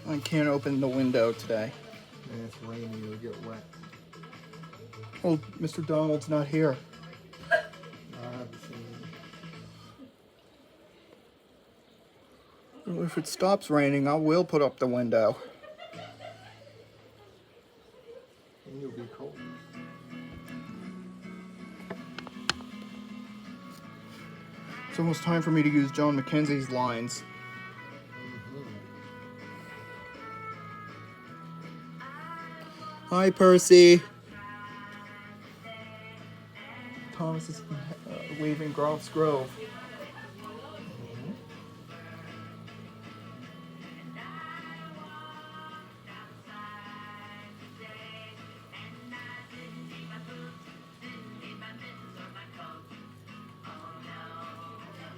I can't open the window today. And it's raining, you'll get wet. Oh, Mr. Donald's not here. I haven't seen it. Well, if it stops raining, I will put up the window. And you'll be cold. It's almost time for me to use John Mackenzie's lines. Hi, Percy. Thomas is leaving Groff's Grove.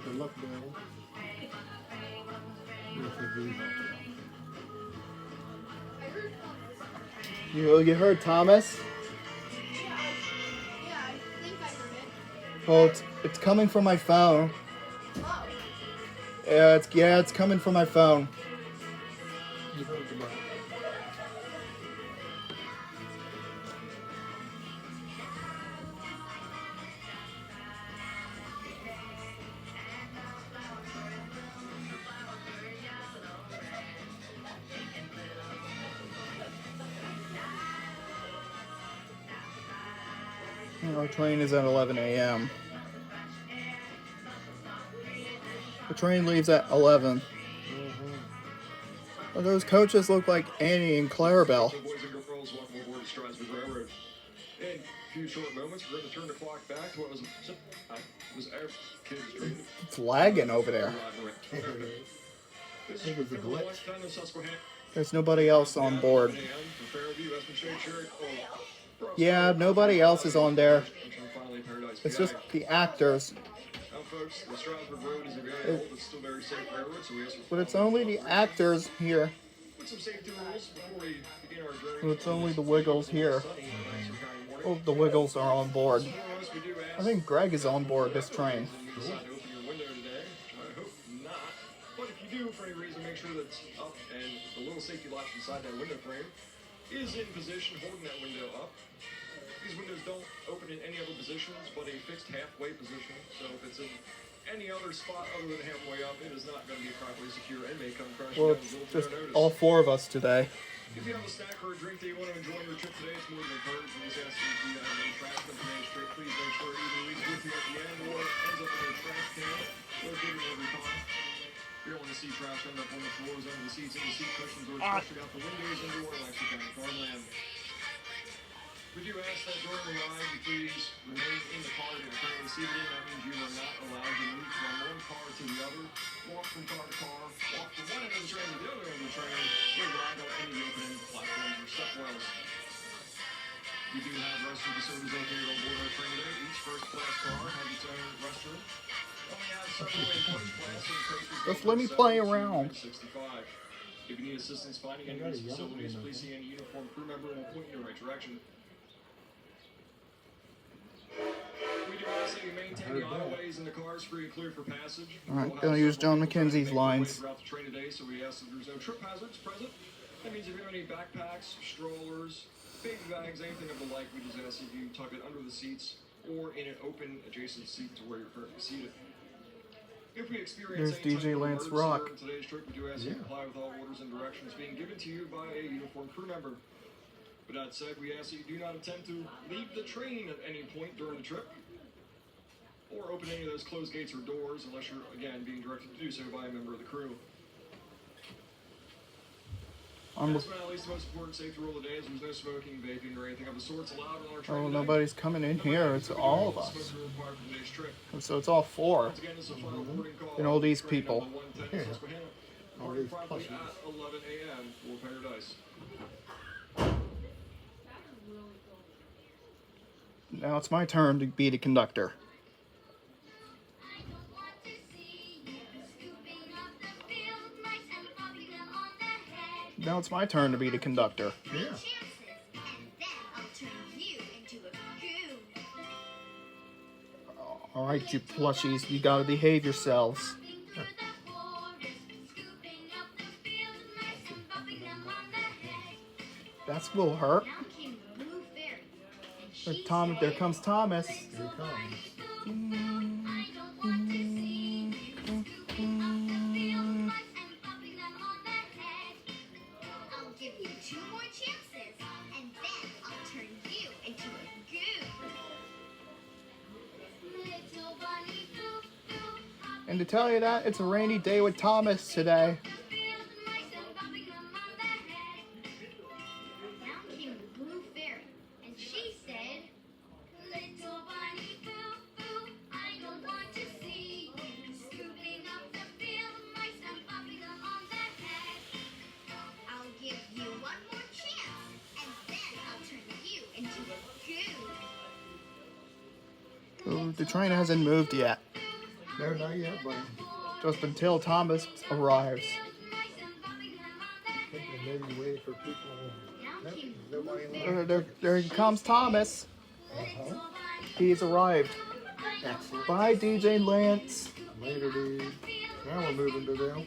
Good luck, Dale. Yes, indeed. You heard Thomas? Yeah, I think I heard it. Oh, it's coming from my phone. Oh. It's coming from my phone. You heard about it. Our train is at 11 a.m. The train leaves at 11. Well, those coaches look like Annie and Clarabelle. Boys and girls, welcome aboard the Strasburg Railroad. In a few short moments, we're going to turn the clock back to what was our kids' dream. It's lagging over there. It was a glitch. There's nobody else on board. Yeah, nobody else is on there. It's just the actors. Folks, the Strasburg Road is available. It's still very safe railroad, so we ask But it's only the actors here. some safety rules before we begin our journey. Well, it's only the Wiggles here. Oh, the Wiggles are on board. I think Greg is on board this train. Decide to open your window today. I hope not. But if you do, for any reason, make sure that it's up and the little safety latch inside that window frame is in position, holding that window up. These windows don't open in any other positions but a fixed halfway position. So if it's in any other spot other than halfway up, it is not going to be properly secure and may come crashing Well, down it's the just no notice. all four of us today. If you have a snack or a drink that you want to enjoy on your trip today, it's more than encouraged. We just ask that if you have any trash on today's trip, please make sure it either leaves with you at the end or ends up in a trash can located in every car. You don't want to see trash end up on the floors, under the seats, in the seat cushions, or especially out the windows into our Lexington County farmland. We do ask that during the ride, you please remain in the car that you're currently seated in. That means you are not allowed to move from one car to the other, walk from car to car, walk from one end of the train to the other end of the train, or ride on any open platforms or stepwells. We do have restroom facilities located on board our train today. Each first-class car has its own restroom. Only have several in first class and coaches. Just let me play around. 65. If you need assistance finding any of these facilities, please see any uniformed crew member and we'll point you in the right direction. We do ask that you maintain the aisleways and the cars free and clear for passage. Alright, gonna use John Mackenzie's lines. Throughout the train today, so we ask that there's no trip hazards present. That means if you have any backpacks, strollers, baby bags, anything of the like, we just ask that you tuck it under the seats or in an open adjacent seat to where you're currently seated. If we experience There's any DJ type of Lance emergency Rock. during today's trip, we do ask you to comply with all orders and directions being given to you by a uniformed crew member. With that said, we ask that you do not attempt to leave the train at any point during the trip or open any of those closed gates or doors unless you're, again, being directed to do so by a member of the crew. Last but not least, the most important safety rule of the day is there's no smoking, vaping, or anything of the sorts allowed on our train Oh, today. nobody's coming in here. It's all of us. Smoking required for today's trip. So it's all four. Once again, this is a final boarding call. And all these Train people. number 110, Susquehanna. All Boarding these promptly plushies. at 11 a.m. for Paradise. Now it's my turn to be the conductor. Now it's my turn to be the conductor. Yeah. Alright, you plushies, you gotta behave yourselves. That will hurt. Now came the blue fairy, and There, she there said, comes Thomas. Here he comes. I don't want to see you scooping up the field mice and popping them on their head. I'll give you 2 more chances, and then I'll turn you into a goo. Little bunny boo boo, And to tell you that, it's a rainy day with Thomas today. Down came the blue fairy, and she said, Little bunny boo boo, I don't want to see you scooping up the field mice and popping them on their head. I'll give you 1 more chance, and then I'll turn you into a goo. Ooh, the train hasn't moved yet. No, not yet, buddy. Just until Thomas arrives. I think they maybe waiting for people. Nope, nobody left. There he comes, Thomas. Uh-huh. He's arrived. Excellent. Bye, DJ Lance. Later, dude. Now we're moving to them.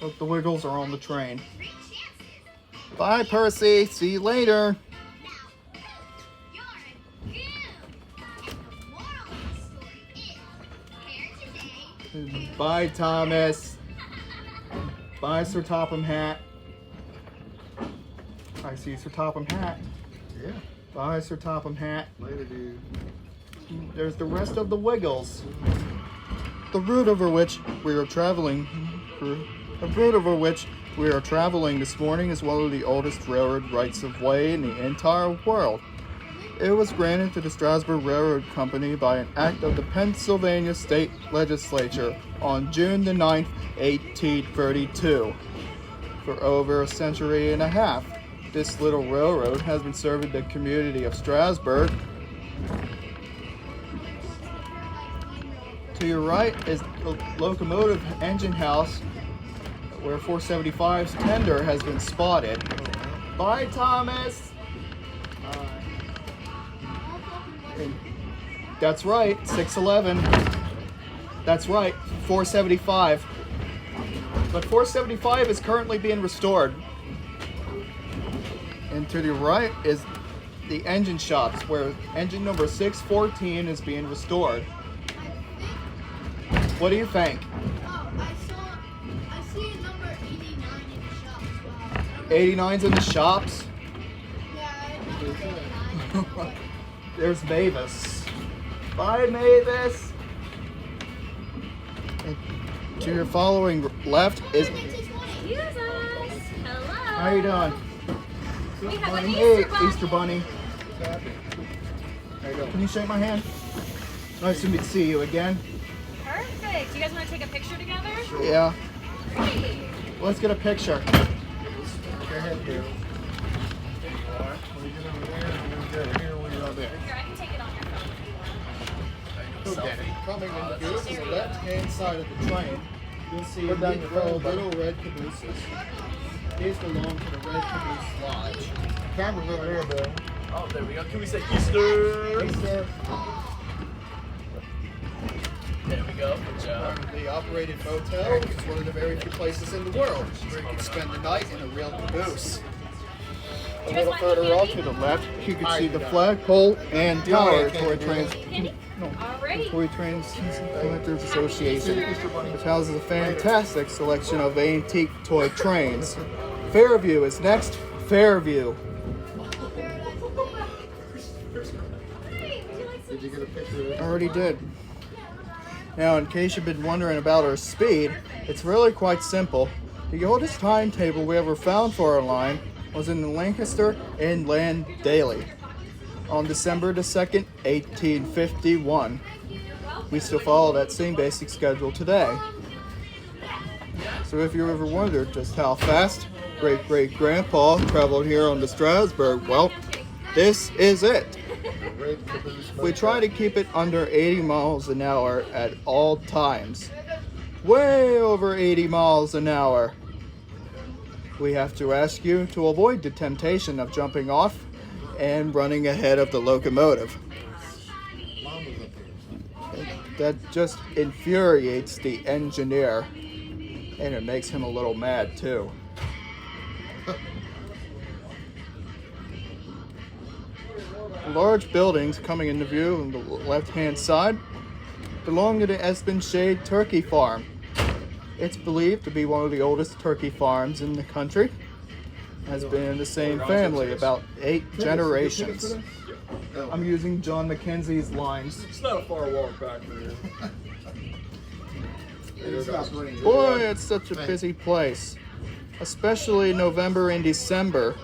Look, the Wiggles are on the train. 3 chances. Bye, Percy. See you later. You're a goo. And the moral of the story is, prepare today. Bye, Thomas. Bye, Sir Topham Hat. I see Sir Topham Hat. Yeah. Bye, Sir Topham Hat. Later, dude. There's the rest of the Wiggles. The route over which we are traveling this morning is one of the oldest railroad rights of way in the entire world. It was granted to the Strasburg Railroad Company by an act of the Pennsylvania State Legislature on June the 9th, 1832. For over a century and a half, this little railroad has been serving the community of Strasburg. To your right is the locomotive engine house where 475's tender has been spotted. Bye, Thomas! And that's right, 611. That's right, 475. But 475 is currently being restored. And to the right is the engine shops where engine number 614 is being restored. What do you think? Oh, I see a number 89 in the shop as well. 89's in the shops. Yeah, number 89. There's Mavis. Bye, Mavis. And to your following left is. Excuse us. Hello. How you doing? We have an Hey, Easter bunny. Easter Bunny. There you go. Can you shake my hand? Nice to see you again. Perfect. You guys want to take a picture together? Yeah. Great. Let's get a picture. Go ahead, dude. When you get over there, and then go here, when you're over there. Here, I can take it on your phone if you want. Go get it. Coming in the left-hand side of the train, you'll see Put down your phone, buddy. little red cabooses. These belong to the Red Caboose Lodge. Camera's over there, Bill. Oh, there we go. Can we say Easter? Easter, There we go. Good job. privately operated motel. It's one of the very few places in the world where you can spend the night in a real caboose. A you guys little want further any off candy? to the left, you can I see do the not. flagpole and tower candy, Toy do Trans Candy? Alrighty. Toy Collectors Association, Easter Bunny. which houses a fantastic selection of antique toy trains. Fairview is next. Fairview. Did you get a picture of that? Already did. Now, in case you've been wondering about our speed, it's really quite simple. The oldest timetable we ever found for our line was in the Lancaster Inland Daily on December the 2nd, 1851. We still follow that same basic schedule today. So if you ever wondered just how fast great-great-grandpa traveled here on the Strasburg, well, this is it. Red Caboose We try to keep it under 80 miles an hour at all times. Way over 80 miles an hour. We have to ask you to avoid the temptation of jumping off and running ahead of the locomotive. Mom was up here. That just infuriates the engineer, and it makes him a little mad too. large buildings coming into view on the left-hand side belong to the Espen Shade Turkey Farm. It's believed to be one of the oldest turkey farms in the country. Has been in the same family about 8 generations. I'm using John Mackenzie's lines. It's not a far walk back there. Boy, it's such a busy place, especially November and December.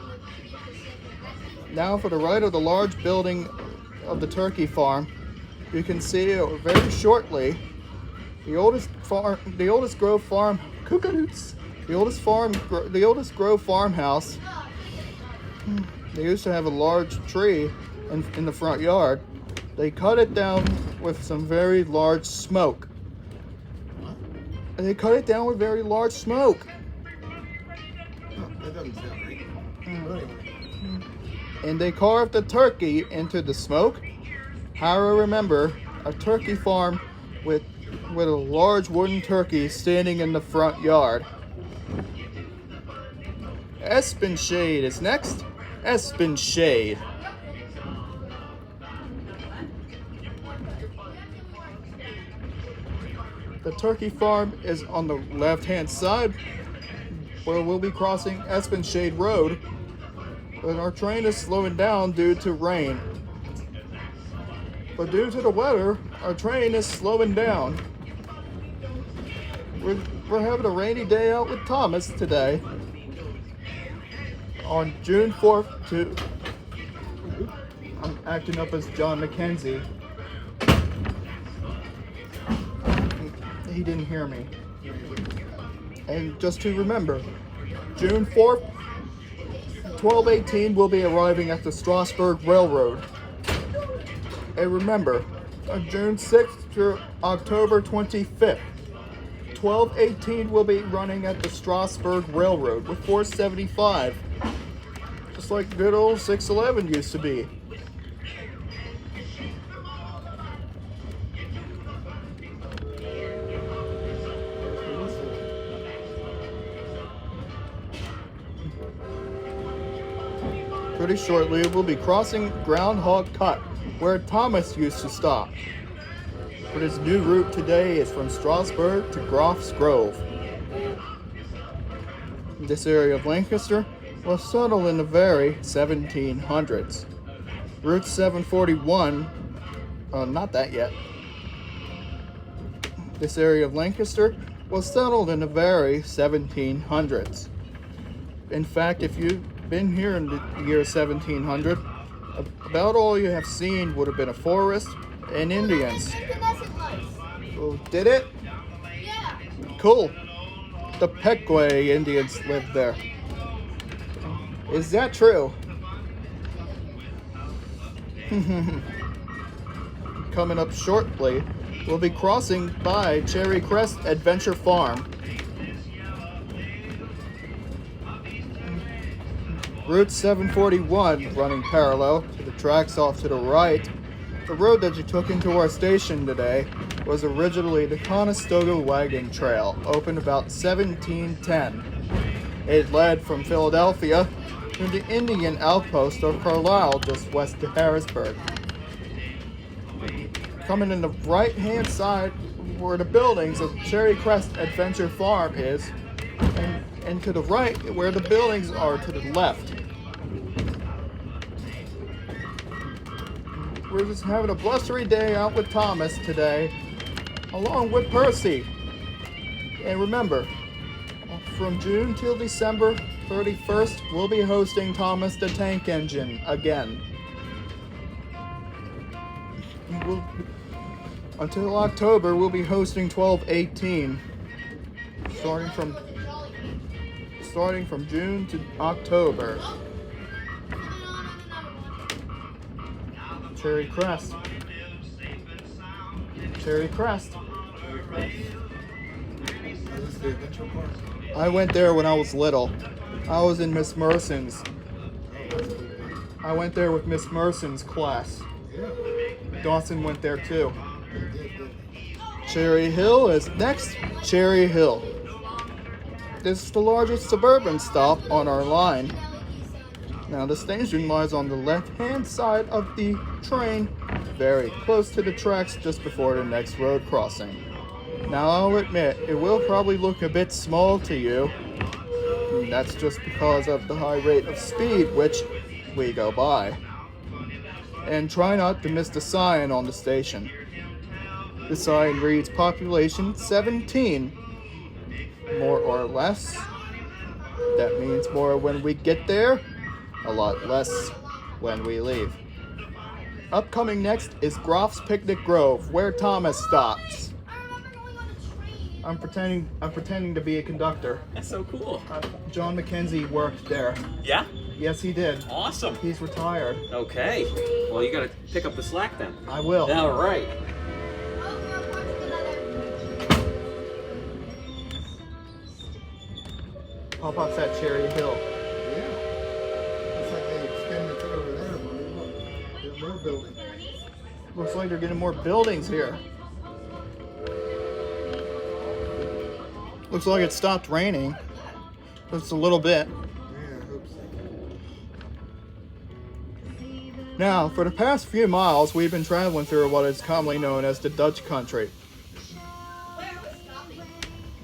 Now for the right of the large building of the turkey farm, you can see very shortly the oldest Grove farm, the oldest Grove farmhouse. They used to have a large tree in the front yard. They cut it down with some very large smoke. They cut it down with very large smoke. That doesn't sound right. Anyway. And they carved a turkey into the smoke. How I remember a turkey farm with a large wooden turkey standing in the front yard. Espen Shade is next. Espen Shade. The turkey farm is on the left-hand side, where we'll be crossing Espen Shade Road, and our train is slowing down due to rain. But due to the weather, our train is slowing down. We're having a rainy day out with Thomas today. On June 4th I'm acting up as John Mackenzie. He didn't hear me. And just to remember, June 4th, 12:18 will be arriving at the Strasburg Railroad. And remember, on June 6th through October 25th, 12:18 will be running at the Strasburg Railroad with 475, just like good old 611 used to be. Pretty shortly, we'll be crossing Groundhog Cut, where Thomas used to stop. But his new route today is from Strasburg to Groff's Grove. This area of Lancaster was settled in the very 1700s. Route 741, not that yet. This area of Lancaster was settled in the very 1700s. In fact, if you've been here in the year 1700, about all you have seen would have been a forest and Indians. Oh, did it? Yeah. Cool. The Pequay Indians lived there. Is that true? Coming up shortly, we'll be crossing by Cherry Crest Adventure Farm. Route 741 running parallel to the tracks off to the right. The road that you took into our station today was originally the Conestoga Wagon Trail, opened about 1710. It led from Philadelphia to the Indian outpost of Carlisle just west of Harrisburg. Coming in the right-hand side where the buildings of Cherry Crest Adventure Farm is, and to the right where the buildings are to the left. We're just having a blustery day out with Thomas today, along with Percy. And remember, from June till December 31st, we'll be hosting Thomas the Tank Engine again. Until October, we'll be hosting 1218, starting from June to October. Cherry Crest. Cherry Crest. I went there when I was little. I was in Miss Merson's. I went there with Miss Merson's class. Dawson went there too. Cherry Hill is next. Cherry Hill. This is the largest suburban stop on our line. Now the station lies on the left-hand side of the train, very close to the tracks just before the next road crossing. Now I'll admit, it will probably look a bit small to you. And that's just because of the high rate of speed which we go by. And try not to miss the sign on the station. The sign reads population 17. More or less. That means more when we get there, a lot less when we leave. Upcoming next is Groff's Picnic Grove, where Thomas stops. I'm pretending to be a conductor. That's so cool. John McKenzie worked there. Yeah? Yes, he did. Awesome. He's retired. Okay. Well, you gotta pick up the slack then. I will. All right. Pop up that Cherry Hill. Yeah. Looks like they extended it over there, buddy. Look, there's more buildings. Looks like they're getting more buildings here. Looks like it stopped raining. Just a little bit. Yeah, I hope so. Now, for the past few miles, we've been traveling through what is commonly known as the Dutch country.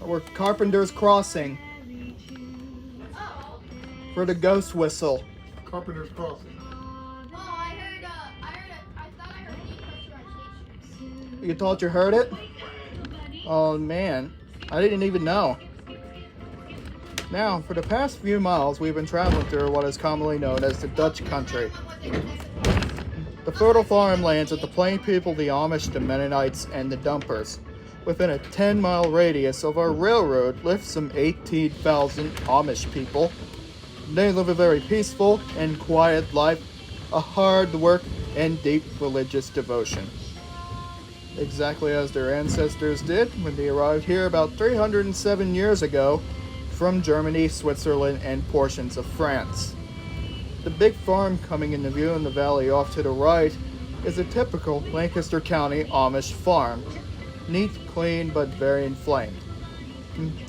We're Carpenter's Crossing for the ghost whistle. Carpenter's Crossing. You thought you heard it? Oh man, I didn't even know. Now, for the past few miles, we've been traveling through what is commonly known as the Dutch country. The fertile farmlands of the plain people, the Amish, the Mennonites, and the Dumpers. Within a 10-mile radius of our railroad live some 18,000 Amish people. They live a very peaceful and quiet life, a hard work and deep religious devotion. Exactly as their ancestors did when they arrived here about 307 years ago from Germany, Switzerland, and portions of France. The big farm coming into view in the valley off to the right is a typical Lancaster County Amish farm. Neat, clean, but very inflamed.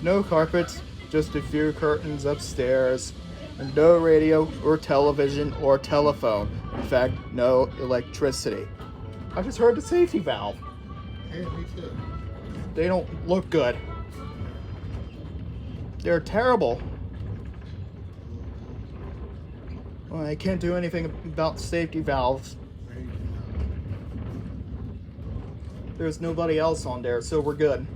No carpets, just a few curtains upstairs, and no radio or television or telephone. In fact, no electricity. I just heard the safety valve. Hey, me too. They don't look good. They're terrible. Well, I can't do anything about safety valves. There's nobody else on there, so we're good.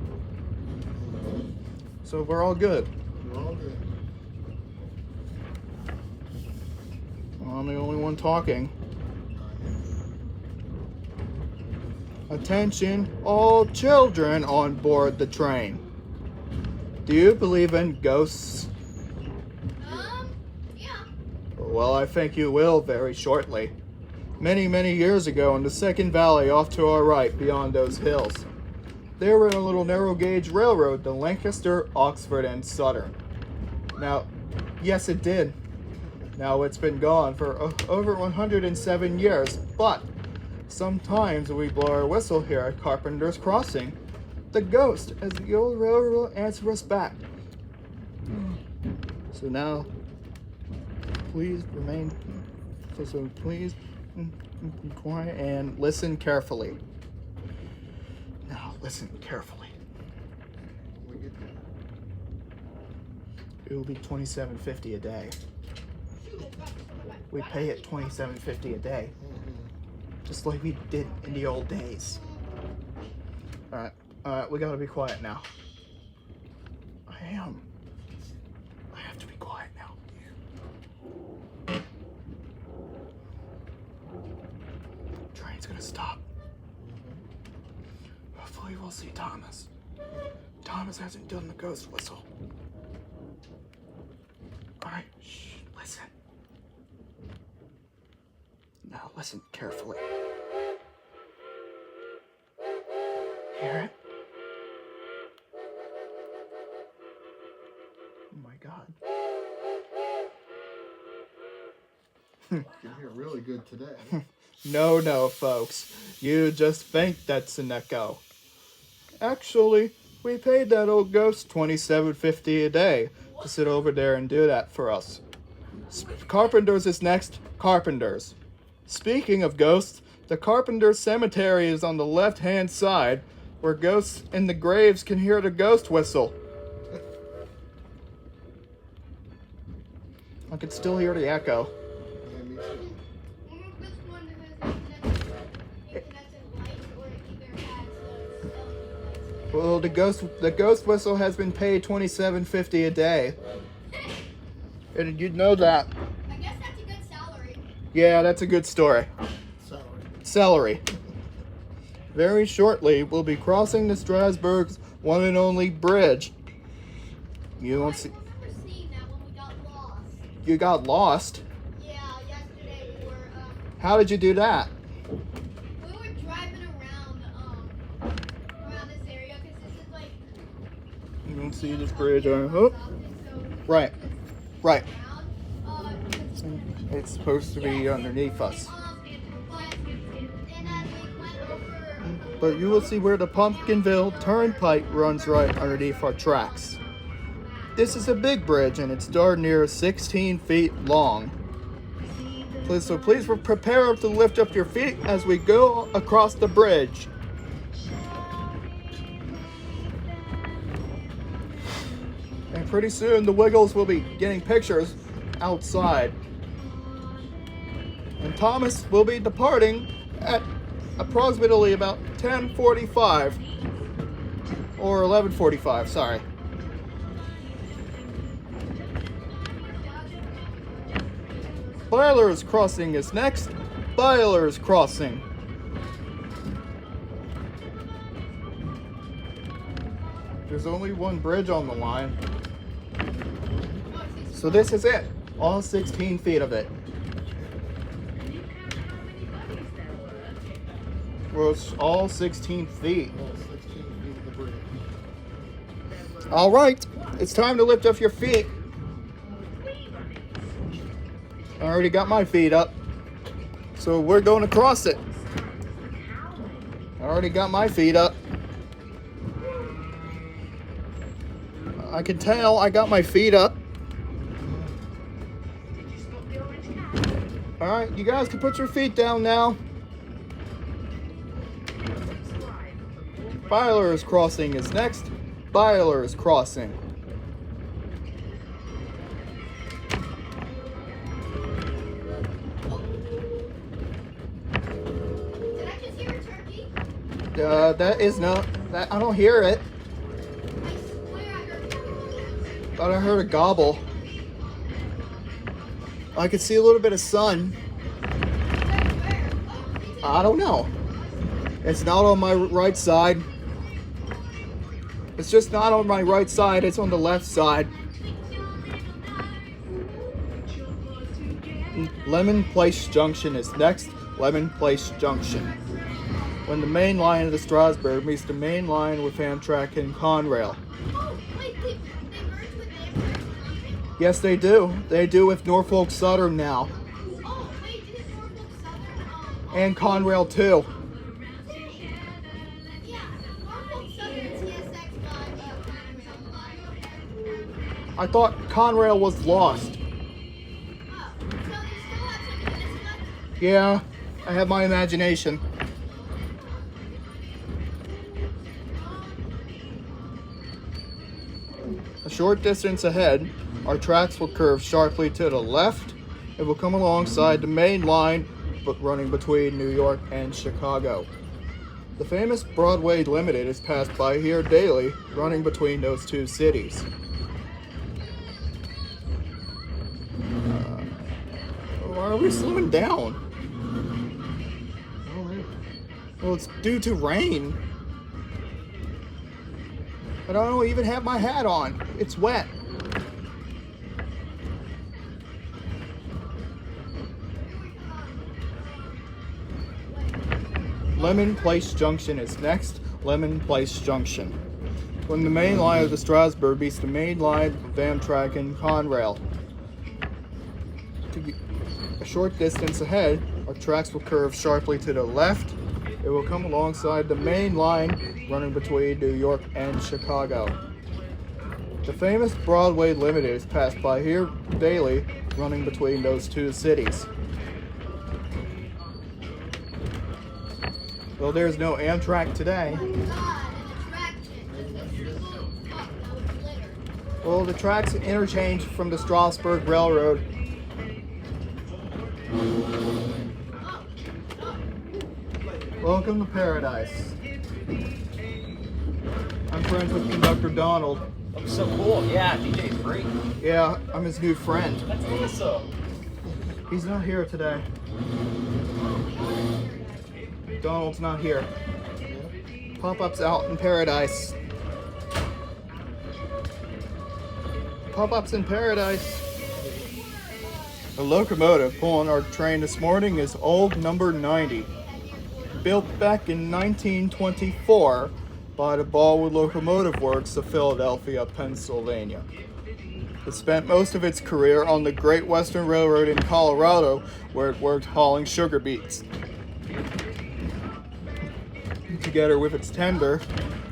So we're all good. We're all good. Well, I'm the only one talking. Attention, all children on board the train. Do you believe in ghosts? Yeah. Well, I think you will very shortly. Many, many years ago in the Second Valley off to our right beyond those hills, there were a little narrow gauge railroad to Lancaster, Oxford, and Southern. Now, yes it did. Now it's been gone for over 107 years, but sometimes when we blow our whistle here at Carpenter's Crossing, the ghost as the old railroad answers us back. So now, please remain, so please be quiet and listen carefully. Now listen carefully. We get that. It will be $27.50 a day. We pay it $27.50 a day, just like we did in the old days. All right, we gotta be quiet now. I am. I have to be quiet now. Train's gonna stop. Hopefully we'll see Thomas. Thomas hasn't done the ghost whistle. All right, shh, listen. Now listen carefully. Hear it? Oh my God. You can hear really good today. No, folks. You just think that's an echo. Actually, we paid that old ghost $27.50 a day to sit over there and do that for us. Carpenters is next. Carpenters. Speaking of ghosts, the Carpenters Cemetery is on the left-hand side, where ghosts in the graves can hear the ghost whistle. I can still hear the echo. Yeah, me too. Wonder which one has a connected light or either has LED lights. Well, the ghost whistle has been paid $27.50 a day. And you'd know that. I guess that's a good salary. Yeah, that's a good story. Sorry. Celery. Very shortly, we'll be crossing the Strasburg's one and only bridge. You won't see. I remember seeing that when we got lost. You got lost. Yeah, yesterday we were How did you do that? we were driving around this area because this is like You don't see this bridge. Oh, right, right. It's supposed to be underneath us. But you will see where the Pumpkinville Turnpike runs right underneath our tracks. This is a big bridge and it's darn near 16 feet long. So please prepare to lift up your feet as we go across the bridge. And pretty soon the Wiggles will be getting pictures outside. And Thomas will be departing at approximately about 10:45 or 11:45, sorry. Byler's Crossing is next. Byler's Crossing. There's only one bridge on the line. So this is it. All 16 feet of it. Well, it's all 16 feet. Oh, 16 feet of the bridge. All right, it's time to lift up your feet. I already got my feet up, so we're going to cross it. I already got my feet up. I can tell I got my feet up. All right, you guys can put your feet down now. Byler's Crossing is next. Byler's Crossing. Did I just hear a turkey? That is not that. I don't hear it. I swear I heard a Thought I heard a gobble. I could see a little bit of sun. where? Oh, I don't know. It's not on my right side. It's just not on my right side. It's on the left side. Lemon Place Junction is next. Lemon Place Junction. When the main line of the Strasburg meets the main line with Amtrak and Conrail. oh wait, they merged with Amtrak. Yes, they do. They do with Norfolk Southern now. Oh wait, did Norfolk Southern And Conrail too. yeah, Norfolk Southern TSX got I thought Conrail was lost. oh, so they still have some units left? Yeah, I have my imagination. A short distance ahead, our tracks will curve sharply to the left. It will come alongside the main line, but running between New York and Chicago. The famous Broadway Limited is passed by here daily, running between those two cities. Why are we slowing down? Well, it's due to rain. I don't even have my hat on. It's wet. Lemon Place Junction is next. Lemon Place Junction. When the main line of the Strasburg meets the main line of Amtrak and Conrail. A short distance ahead, our tracks will curve sharply to the left. It will come alongside the main line running between New York and Chicago. The famous Broadway Limited is passed by here daily, running between those two cities. Well, there's no Amtrak today. God, an attraction. Fuck, that was glitter. Well, the tracks interchange from the Strasburg Railroad. Welcome to paradise. I'm friends with Conductor Donald. I'm so cool. Yeah, DJ's great. Yeah, I'm his new friend. That's awesome. He's not here today. Donald's not here. Pop-up's out in paradise. Pop-up's in paradise. The locomotive pulling our train this morning is old number 90. Built back in 1924 by the Ballwood Locomotive Works of Philadelphia, Pennsylvania. It spent most of its career on the Great Western Railroad in Colorado, where it worked hauling sugar beets. Together with its tender,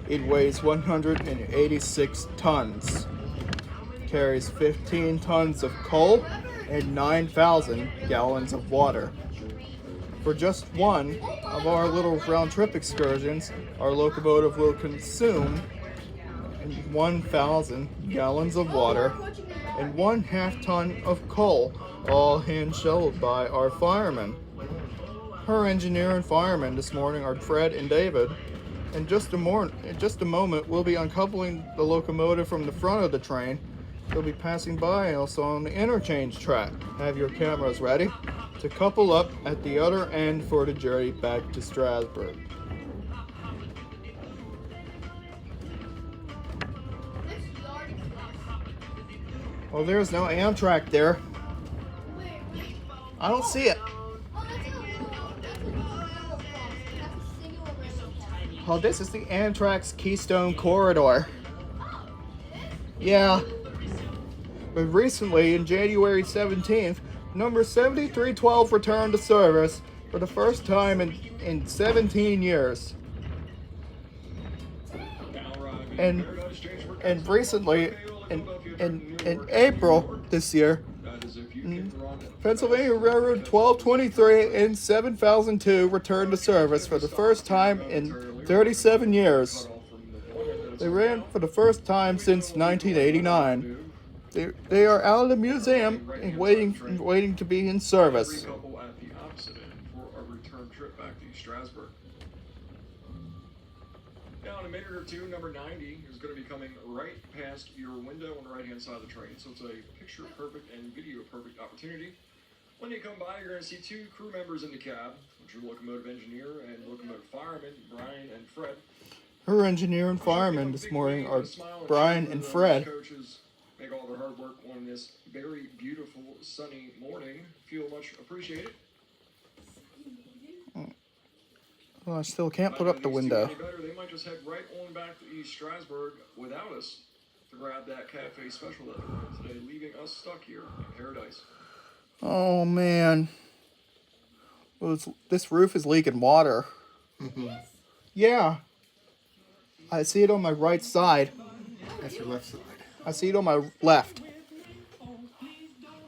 it weighs 186 tons. Carries 15 tons of coal and 9,000 gallons of water. For just one of our little round-trip excursions, our locomotive will consume 1,000 gallons of water and 1/2 ton of coal, all hand-shoveled by our firemen. Her engineer and firemen this morning are Fred and David. In just a moment, we'll be uncoupling the locomotive from the front of the train. They'll be passing by us on the interchange track. Have your cameras ready to couple up at the other end for the journey back to Strasburg. Well, there's no Amtrak there. I don't see it. Oh, this is the Amtrak's Keystone Corridor. Yeah. But recently, in January 17th, number 7312 returned to service for the first time in 17 years. And recently, in April this year, Pennsylvania Railroad 1223 and 7002 returned to service for the first time in 37 years. They ran for the first time since 1989. They are out of the museum and waiting to be in service. Couple at the opposite end for a return trip back to Strasburg. Now, in a minute or two, number 90 is going to be coming right past your window on the right-hand side of the train. So it's a picture-perfect and video-perfect opportunity. When you come by, you're going to see two crew members in the cab, which are locomotive engineer and locomotive fireman, Brian and Fred. Her engineer and firemen this morning are Brian and Fred. Coaches make all their hard work on this very beautiful sunny morning feel much appreciated. Well, I still can't put up the window. They might just head right on back to East Strasburg without us to grab that cafe special that they're on today, leaving us stuck here in paradise. Oh man. Well, this roof is leaking water. Yeah. I see it on my right side. That's your left side. I see it on my left.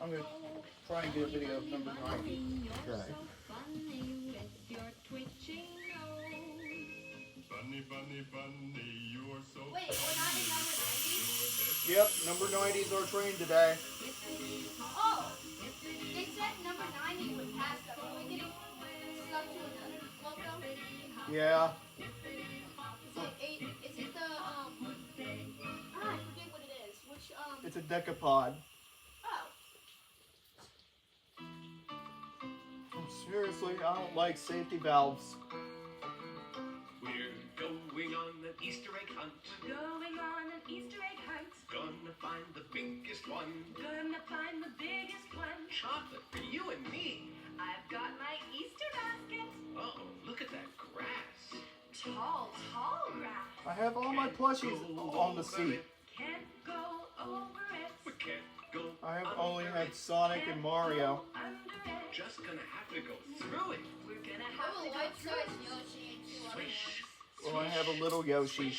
I'm going to try and get a video of number 9. Okay. Wait, we're not in number 90? Yep, number 90 is our train today. Oh! They said number 90 was past us. Are we getting stuck to another loco? Yeah. Is it the, I forget what it is. Which, It's a decapod. oh. Seriously, I don't like safety valves. We're going on an Easter egg hunt. We're going on an Easter egg hunt. Gonna find the biggest one. Gonna find the biggest one. Chocolate for you and me. I've got my Easter basket. Oh, look at that grass. Tall, tall grass. I have all my plushies on the seat. Can't go over it. We can't go. I have only had Sonic and Mario. Under it. Just gonna have to go through it. We're gonna I have have to a go life through size it. Yoshi and two Swish, Well, I have a little Yoshi.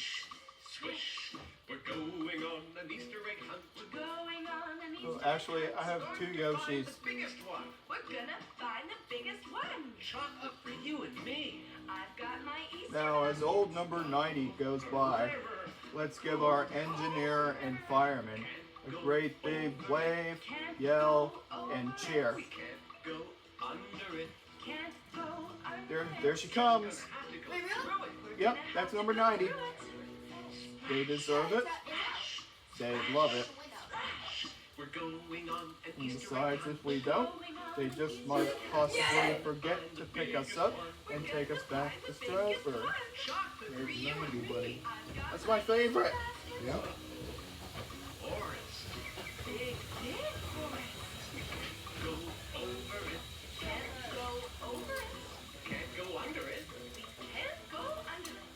swish. We're going on an Easter egg hunt. We're going on an Well, actually, I have 2 Yoshis. The biggest one. We're gonna find the biggest one. Chocolate for you and me. I've got my Easter Now, as old number 90 goes by, let's give our engineer and fireman a great big wave, yell, and cheer. We can't go under it. Can't go under There she comes. Have to go Wait, really? through it. Yep, that's number 90. They deserve it. They love it. We're going on an And Easter besides, if we don't, they just might possibly forget to pick us up and take us back to Strasburg. chocolate for There's you 90, buddy. That's my favorite. Yep. Forest. big, big forest. Go over it. Can't go over it. Can't go under it. Can't go under it.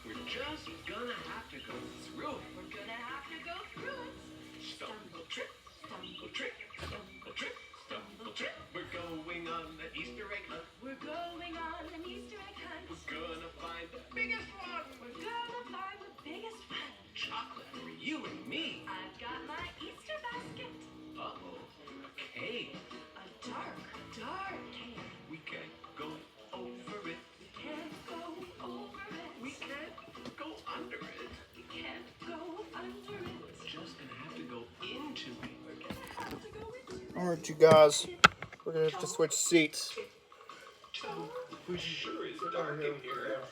We're just gonna have to go through it. We're gonna have to go through it. Stumble trip, stumble trip, stumble trip, stumble trip. We're going on an Easter egg hunt. We're going on an Easter egg hunt. We're gonna find the biggest one. We're gonna find the biggest one. Chocolate for you and me. I've got my Easter basket. Uh-oh, a cave. A dark, dark cave. We can't go over it. We can't go over it. We can't go under it. We can't go under it. We're just gonna have to go into it. We're gonna have to go into it. Alright, you guys. We're gonna have to switch seats. It sure is dark in here.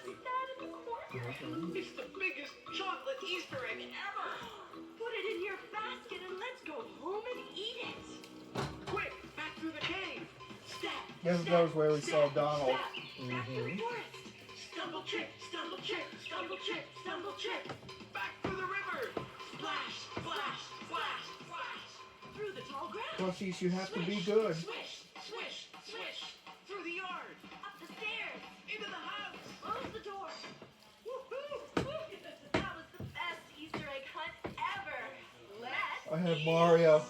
It's the biggest chocolate Easter egg ever. Put it in your basket and let's go home and eat it. Quick, back through the cave. Step. This goes where we saw Donald. Back through the forest. Stumble trip, stumble trip, stumble trip, stumble trip. Back through the river. Splash, splash, splash, splash. Through the tall grass. Plushies, you have to be good. Swish, swish, swish. Through the yard. Up the stairs. Into the house. Close the door. Woohoo! That was the best Easter egg hunt ever. Let's I have Mario.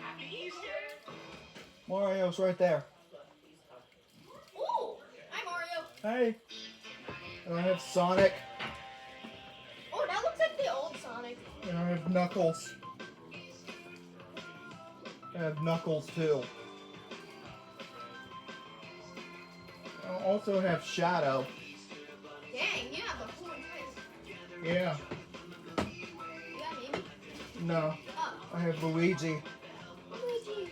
Happy Easter. Mario's right there. Oh, hi Mario. Hey. And I have Sonic. Oh, that looks like the old Sonic. And I have Knuckles. I have Knuckles too. I also have Shadow. Dang, you have a full entire. Yeah. You got Amy? No. Oh, I have Luigi. Luigi.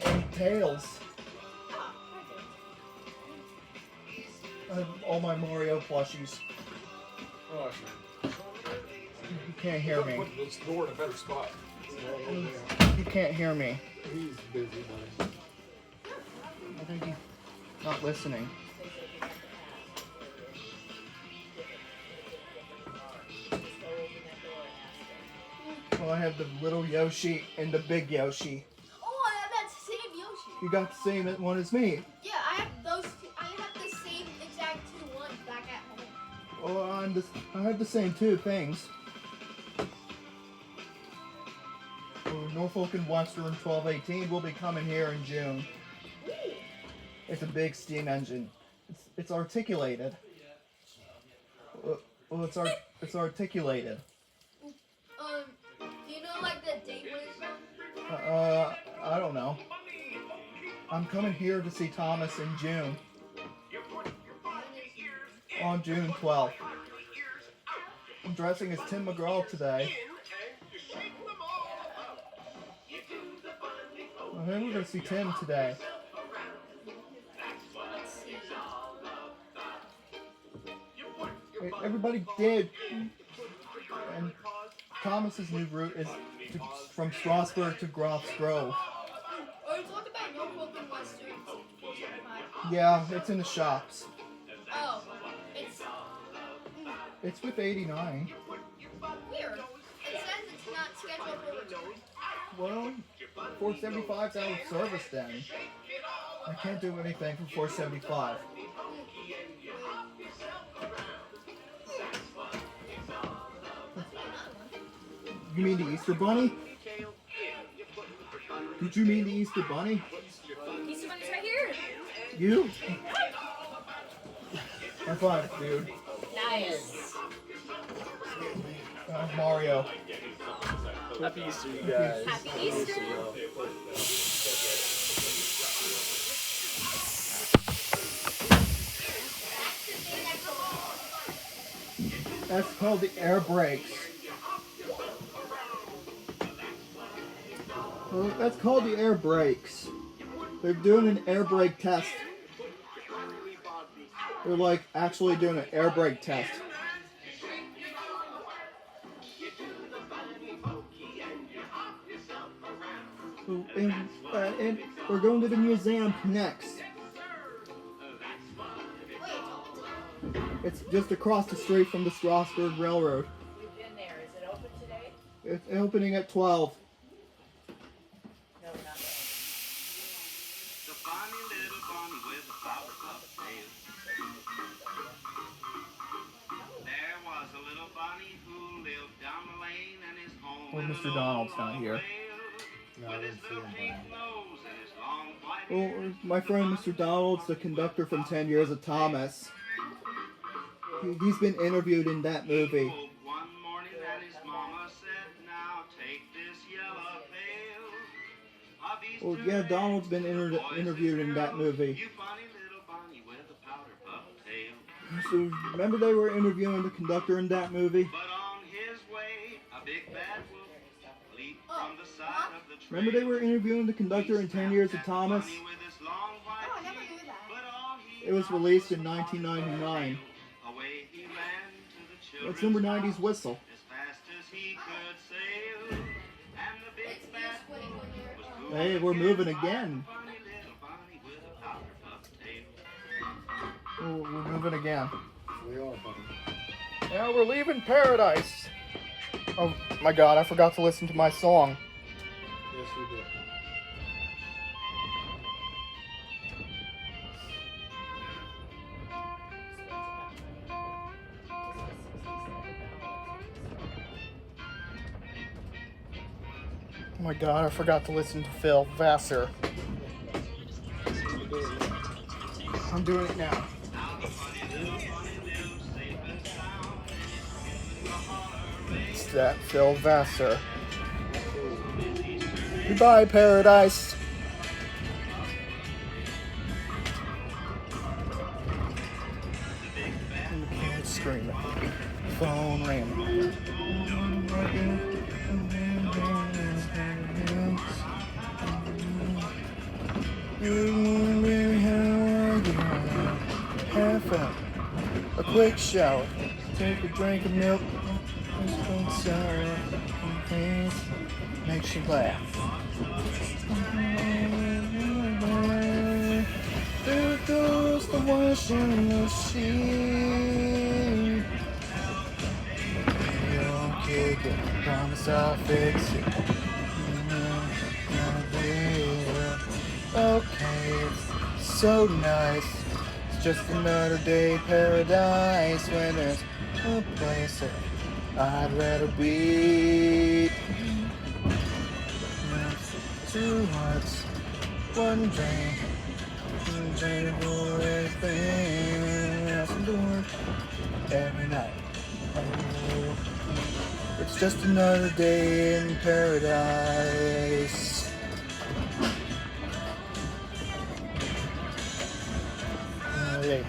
And Tails. Oh, I have all my Mario plushies. Oh, You can't hear me. put this door in a better spot. You can't hear me. He's busy, buddy. I think he's not listening. Well, I have the little Yoshi and the big Yoshi. Oh, I have that same Yoshi. You got the same one as me. Yeah, I have those two. I have the same exact 2 ones back at home. Oh, I have the same 2 things. Norfolk and Western 1218 will be coming here in June. Ooh. It's a big steam engine. It's articulated. Well, it's articulated. Do you know like the date when it's from? I don't know. I'm coming here to see Thomas in June. On June 12th. I'm dressing as Tim McGraw today. I think we're gonna see Tim today. Wait, everybody did. And Thomas's new route is from Strasburg to Groff's Grove. Or you talked about Norfolk and Western 475. Yeah, it's in the shops. Oh, It's with 89. weird. It says it's not scheduled for return. Well, 475's out of service then. I can't do anything for 475. You mean the Easter Bunny? Did you mean the Easter Bunny? Easter Bunny's right here. You? High five, dude. Nice. Mario. Happy Easter, you guys. Happy Easter. That's called the air brakes. Well, that's called the air brakes. They're doing an air brake test. They're like actually doing an air brake test. And we're going to the museum next. It's just across the street from the Strasburg Railroad. We've been there. Is it open today? It's opening at 12. No, not yet. The funny little bunny with the flower puff tail. There was a little bunny who lived down the lane and his home. Well, Mr. Donald's not here. No, I didn't see him. Well, my friend Mr. Donald's the conductor from 10 Years of Thomas. He's been interviewed in that movie. One morning and his mama said, "Now take this yellow pail of Easter Well, yeah, Donald's been interviewed in that movie. You funny little bunny with a powder puff tail." So, remember they were interviewing the conductor in that movie? But on his way, a big bad wolf leaped from the side of the trail. Remember they were interviewing the conductor in 10 Years of Thomas? Bunny with his long white Oh, I never teeth, knew that. but all he It was released in 1999. away he ran to the children's It's number 90's house Whistle. as fast as he could sail. And the big It's ear bad splitting when you're. was moving Hey, we're moving again. funny little bunny with a powder puff tail. Oh, we're moving again. We are, buddy. Now we're leaving paradise. Oh my god, I forgot to listen to my song. Yes, we did. Oh my god, I forgot to listen to Phil Vassar. I'm doing it now. It's that Phil Vassar. Goodbye, paradise. And the kids screaming. Phone ringing. Have fun. A quick shower. Take a drink of milk. Sour. Makes you laugh. There goes the washing machine. Don't kick it. Promise I'll fix it. Okay, it's so nice. It's just another day in paradise when there's a place that I'd rather be. Two hearts, one dream, for everything else endured every night. It's just another day in paradise. Hey.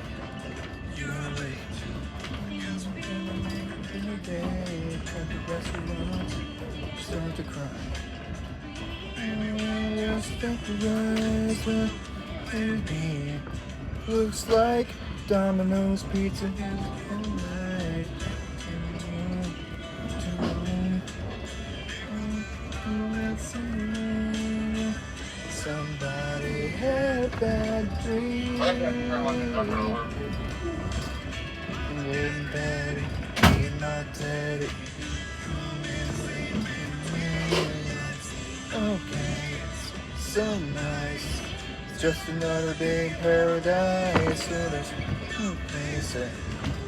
Start to cry. Looks like Domino's Pizza. Somebody had a bad dream. Getting better, being not dead. Okay, it's so nice. It's just another day in paradise. So there's no place that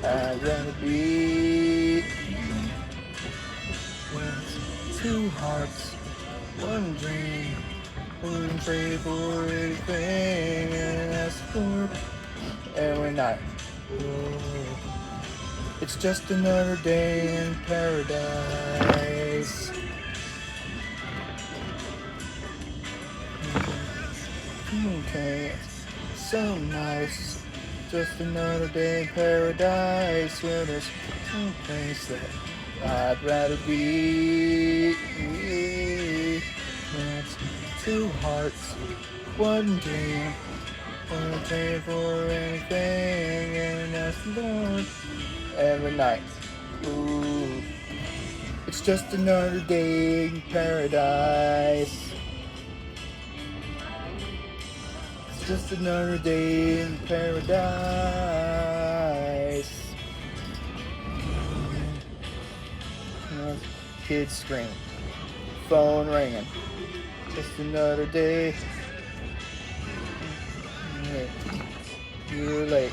I'd rather be. With two hearts, one dream. Wouldn't trade for anything and ask for every night. It's just another day in paradise. Okay, so nice. Just another day in paradise where there's no place that I'd rather be. It's two hearts, one dream, one day for anything, and that's the Lord. Every night. Ooh. It's just another day in paradise. It's just another day in paradise. Kids screaming. Phone ringing. Just another day. You're late.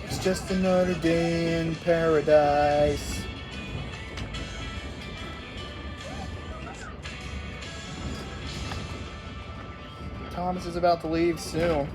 It's just another day in paradise. Thomas is about to leave soon.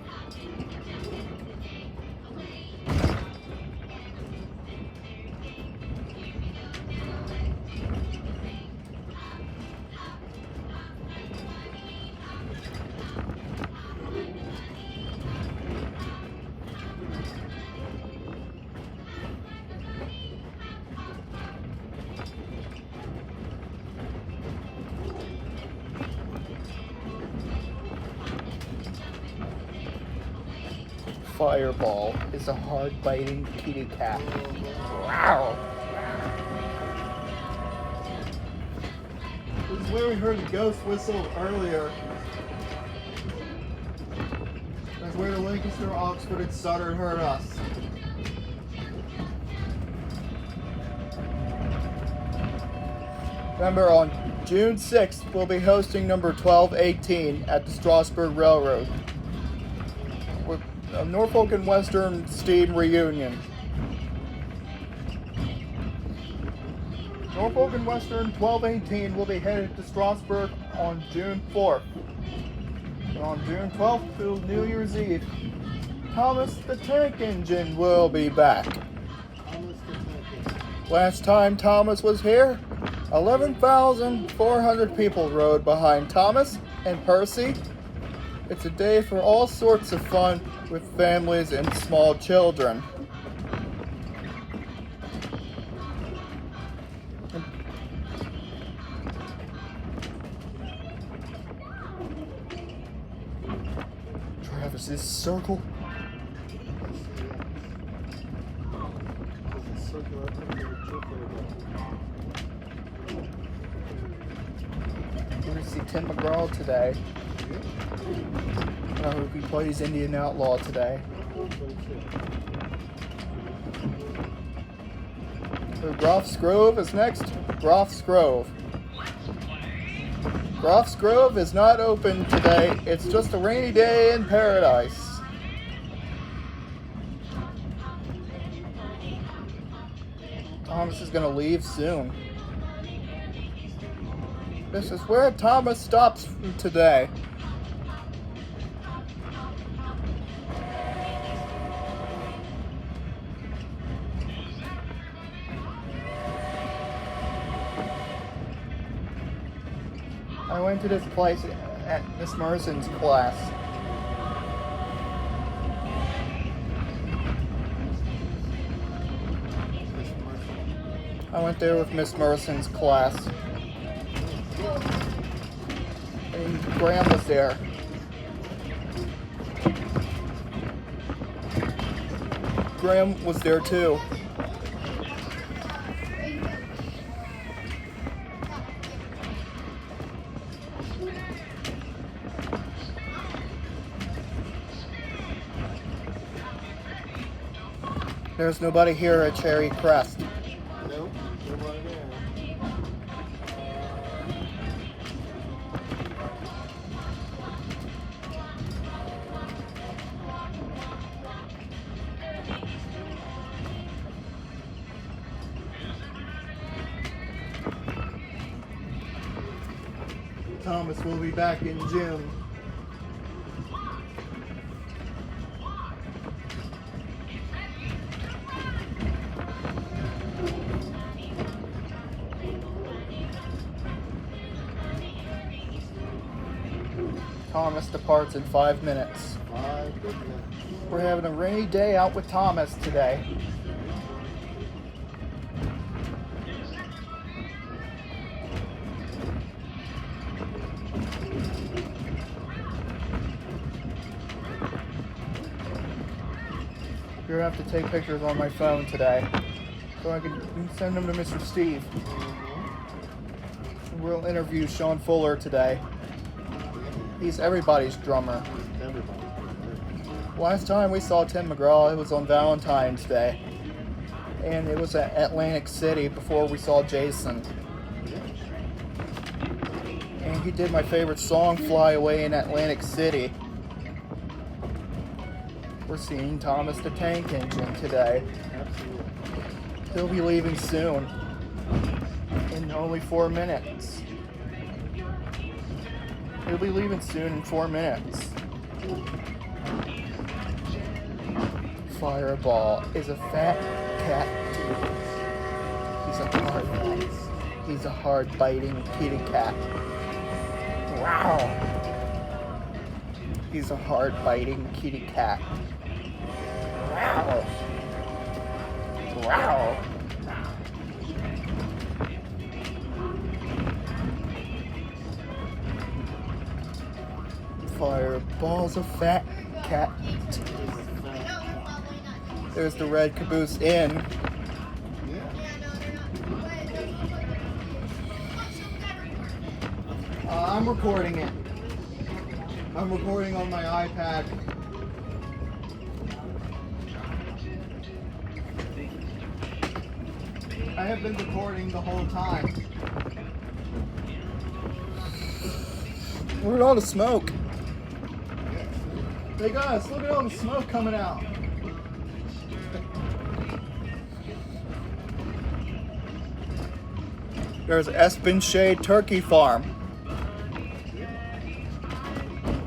Fireball is a hard-biting kitty cat. Wow! This is where we heard the ghost whistle earlier. That's where the Lancaster, Oxford, and Sutter heard us. Remember, on June 6th, we'll be hosting number 1218 at the Strasburg Railroad. A Norfolk and Western Steam reunion. Norfolk and Western 1218 will be headed to Strasburg on June 4th. And on June 12th through New Year's Eve, Thomas the Tank Engine will be back. Last time Thomas was here, 11,400 people rode behind Thomas and Percy. It's a day for all sorts of fun with families and small children. Travis's circle. We're gonna see Tim McGraw today. I hope he plays Indian Outlaw today. So Groff's Grove is next. Groff's Grove. Groff's Grove is not open today. It's just a rainy day in paradise. Thomas is gonna leave soon. This is where Thomas stops today. I went to this place at Miss Merson's class. I went there with Miss Merson's class. And Graham was there. Graham was there too. There's nobody here at Cherry Crest. Nope, nobody there. Thomas will be back in June. Thomas departs in 5 minutes. 5 good minutes. We're having a rainy day out with Thomas today. You're gonna have to take pictures on my phone today, so I can send them to Mr. Steve. We'll interview Sean Fuller today. He's everybody's drummer. Everybody. Last time we saw Tim McGraw, it was on Valentine's Day, and it was at Atlantic City before we saw Jason. And he did my favorite song, "Fly Away in Atlantic City." We're seeing Thomas the Tank Engine today. Absolutely. He'll be leaving soon, in only 4 minutes. He'll be leaving soon in 4 minutes. Fireball is a fat cat. He's a hard biting kitty cat. Wow. He's a hard biting kitty cat. Wow. Wow. Fireball's a fat cat. There's the red caboose inn. I'm recording it. I'm recording on my iPad. I have been recording the whole time. Look at all the smoke. Hey guys, look at all the smoke coming out. There's Espen Shade Turkey Farm.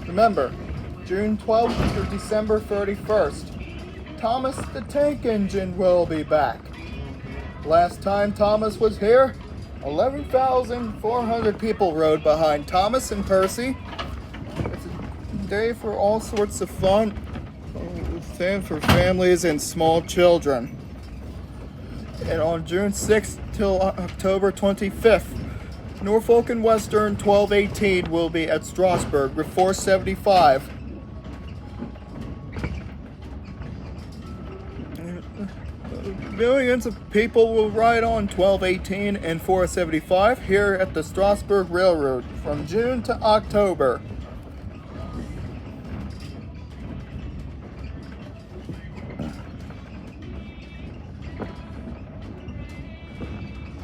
Remember, June 12th through December 31st, Thomas the Tank Engine will be back. Last time Thomas was here, 11,400 people rode behind Thomas and Percy. It's a day for all sorts of fun, for families and small children. And on June 6th till October 25th, Norfolk and Western 1218 will be at Strasburg with 475. Millions of people will ride on 1218 and 475 here at the Strasburg Railroad from June to October.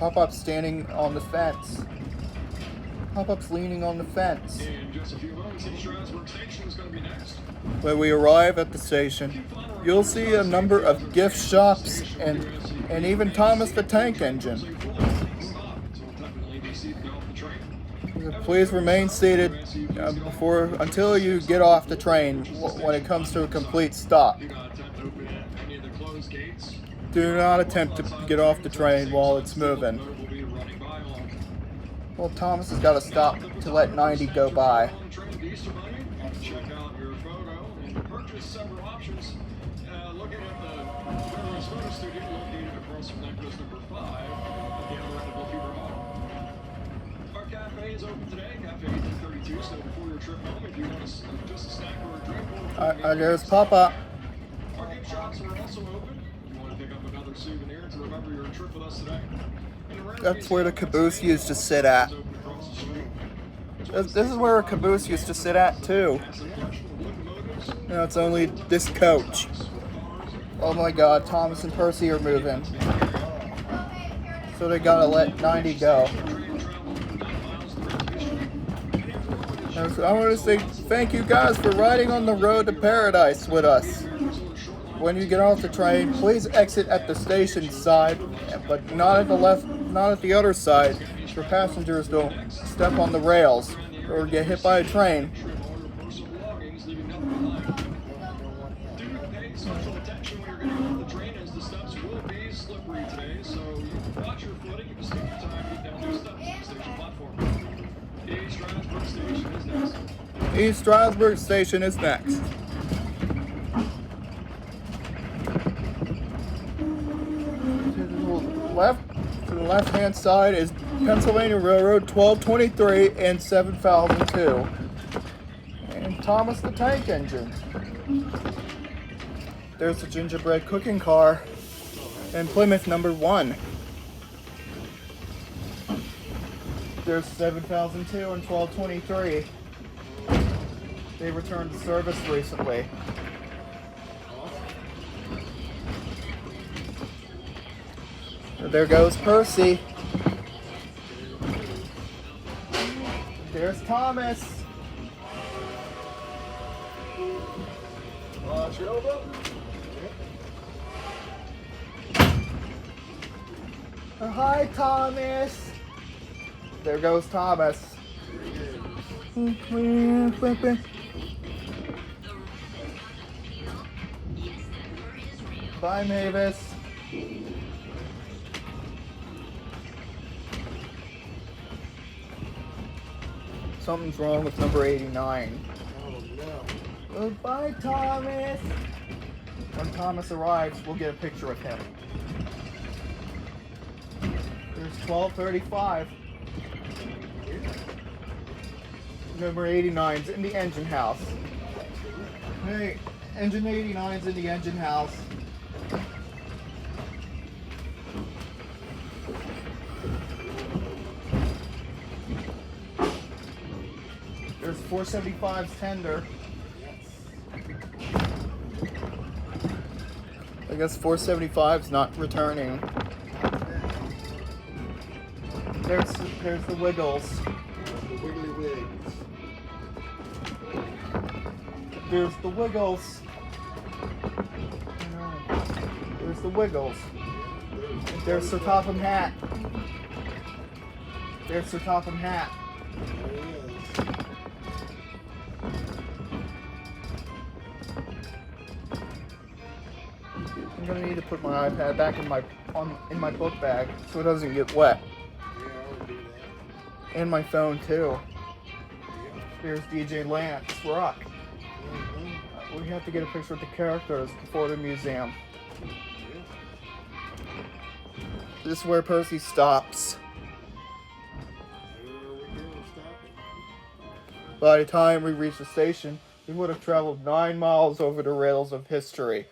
Pop-Up's standing on the fence. Pop-Up's leaning on the fence. In just a few moments, the Strasburg station is going to be next. When we arrive at the station, you'll see a number of gift shops and even Thomas the Tank Engine. Please remain seated until you get off the train when it comes to a complete stop. Do not attempt to get off the train while it's moving. Well, Thomas has got to stop to let 90 go by. Check out your photo and purchase several options. Looking at the Veterans Photo Studio located across from necklace number 5 at the other end of Lefevre Hall. Our cafe is open today, Cafe 1832, so before your trip home, if you want just a snack or a drink, There's Papa. our gift shops are also open. If you want to pick up another souvenir to remember your trip with us today. That's where the caboose used to sit at. This is where a caboose used to sit at too. Now it's only this coach. Oh my god, Thomas and Percy are moving. So they gotta let 90 go. So I want to say thank you guys for riding on the road to paradise with us. When you get off the train, please exit at the station side, but not at the left, not at the other side, so passengers don't step on the rails or get hit by a train. Special attention when you're getting off the train as the steps will be slippery today, so watch your footing. You can take your time to get down two steps on the station platform. Strasburg station is next. East Strasburg station is next. To the left-hand side is Pennsylvania Railroad 1223 and 7002. And Thomas the Tank Engine. There's the gingerbread cooking car and Plymouth number 1. There's 7002 and 1223. They returned to service recently. There goes Percy. There's Thomas. Watch your elbow. Hi, Thomas. There goes Thomas. Bye, Mavis. Something's wrong with number 89. Oh no. Goodbye, Thomas. When Thomas arrives, we'll get a picture of him. There's 1235. Number 89's in the engine house. Hey, engine 89's in the engine house. There's 475's tender. I guess 475's not returning. There's the Wiggles. The Wiggly Wigs. There's the Wiggles. There's the Wiggles. There's Sir Topham Hatt. There's Sir Topham Hatt. I'm gonna need to put my iPad back in my book bag so it doesn't get wet. Yeah, I would do that. And my phone too. There's DJ Lance Rock. We have to get a picture of the characters before the museum. This is where Percy stops. By the time we reach the station, we would have traveled 9 miles over the rails of history.